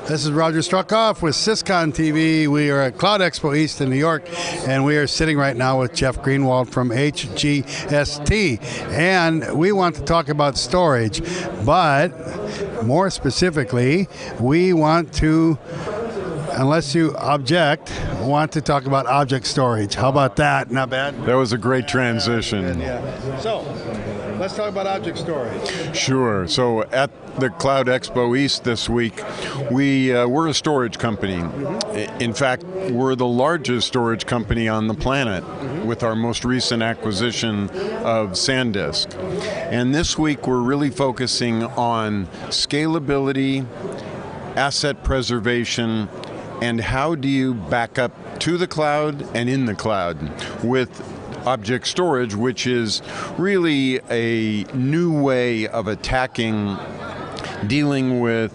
This is Roger Struckoff with Syscon TV. We are at CloudEXPO East in New York, and we are sitting right now with Jeff Greenwald from HGST. And we want to talk about storage, but more specifically, we want to, unless you object, want to talk about object storage. How about that? Not bad? That was a great transition. Yeah. So, let's talk about object storage. Sure. So at the CloudEXPO East this week, we're a storage company. In fact, we're the largest storage company on the planet with our most recent acquisition of SanDisk. And this week we're really focusing on scalability, asset preservation, and how do you back up to the cloud and in the cloud with object storage, which is really a new way of attacking, dealing with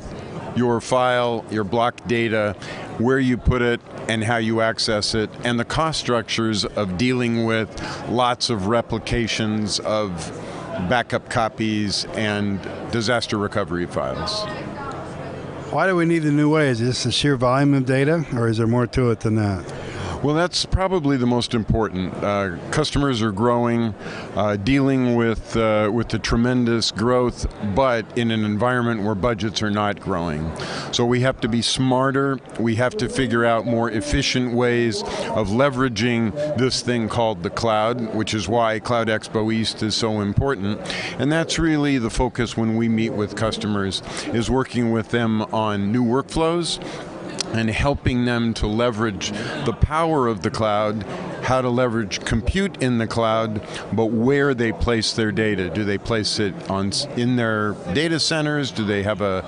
your file, your block data, where you put it and how you access it, and the cost structures of dealing with lots of replications of backup copies and disaster recovery files. Why do we need a new way? Is this the sheer volume of data, or is there more to it than that? Well, that's probably the most important. Customers are growing, dealing with the tremendous growth, but in an environment where budgets are not growing. So we have to be smarter. We have to figure out more efficient ways of leveraging this thing called the cloud, which is why CloudEXPO East is so important. And that's really the focus when we meet with customers, is working with them on new workflows and helping them to leverage the power of the cloud, how to leverage compute in the cloud, but where they place their data. Do they place it in their data centers? Do they have a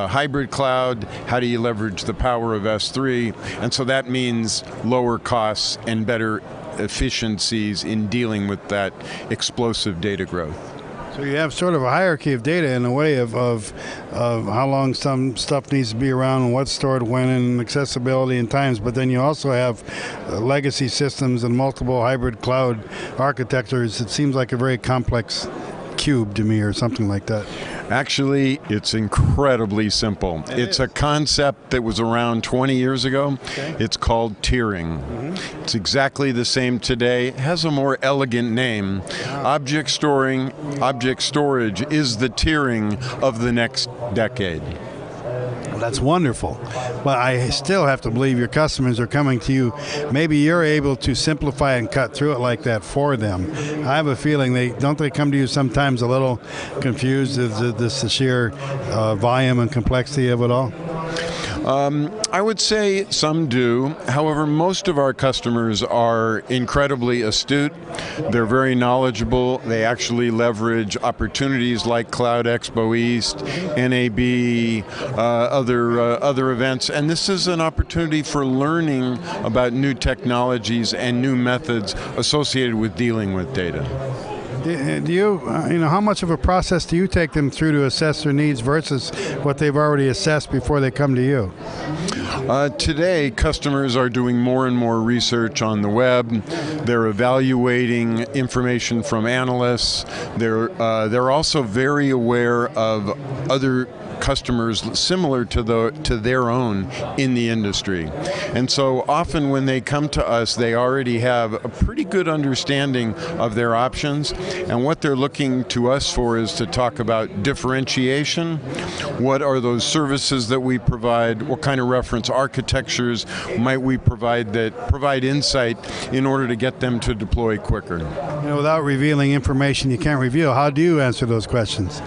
hybrid cloud? How do you leverage the power of S3? And so that means lower costs and better efficiencies in dealing with that explosive data growth. So you have sort of a hierarchy of data in a way of how long some stuff needs to be around and what's stored when and accessibility and times, but then you also have legacy systems and multiple hybrid cloud architectures. It seems like a very complex cube to me, or something like that. Actually, it's incredibly simple. It's a concept that was around 20 years ago. Okay. It's called tiering. It's exactly the same today. It has a more elegant name. Object storage is the tiering of the next decade. That's wonderful, but I still have to believe your customers are coming to you. Maybe you're able to simplify and cut through it like that for them. I have a feeling they come to you sometimes a little confused with the sheer volume and complexity of it all? I would say some do. However, most of our customers are incredibly astute. They're very knowledgeable. They actually leverage opportunities like CloudEXPO East, NAB, other events. And this is an opportunity for learning about new technologies and new methods associated with dealing with data. Do you how much of a process do you take them through to assess their needs versus what they've already assessed before they come to you? Today, customers are doing more and more research on the web. They're evaluating information from analysts. They're also very aware of other customers similar to their own in the industry. And so often when they come to us, they already have a pretty good understanding of their options, and what they're looking to us for is to talk about differentiation. What are those services that we provide? What kind of reference architectures might we provide that provide insight in order to get them to deploy quicker? Without revealing information you can't reveal, how do you answer those questions?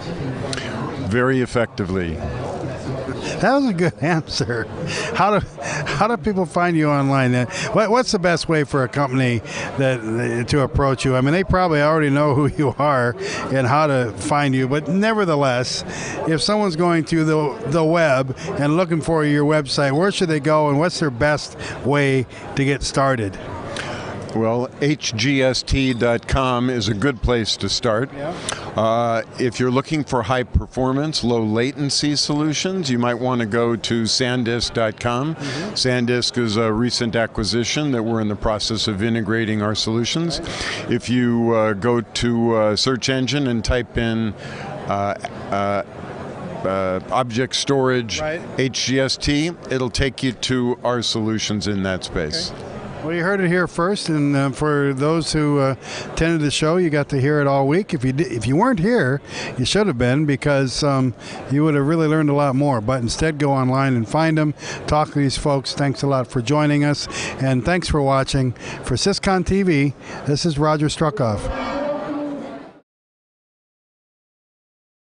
Very effectively. That was a good answer. How do people find you online? What's the best way for a company to approach you? I mean, they probably already know who you are and how to find you, but nevertheless, if someone's going to the web and looking for your website, where should they go, and what's their best way to get started? Well, HGST.com is a good place to start. Yeah. If you're looking for high performance, low latency solutions, you might want to go to SanDisk.com. SanDisk is a recent acquisition that we're in the process of integrating our solutions. If you go to a search engine and type in object storage, Right. HGST, it'll take you to our solutions in that space. Okay. Well, you heard it here first, and for those who attended the show, you got to hear it all week. If you weren't here, you should have been, because you would have really learned a lot more. But instead, go online and find them, talk to these folks. Thanks a lot for joining us, and thanks for watching. For Syscon TV, this is Roger Struckoff.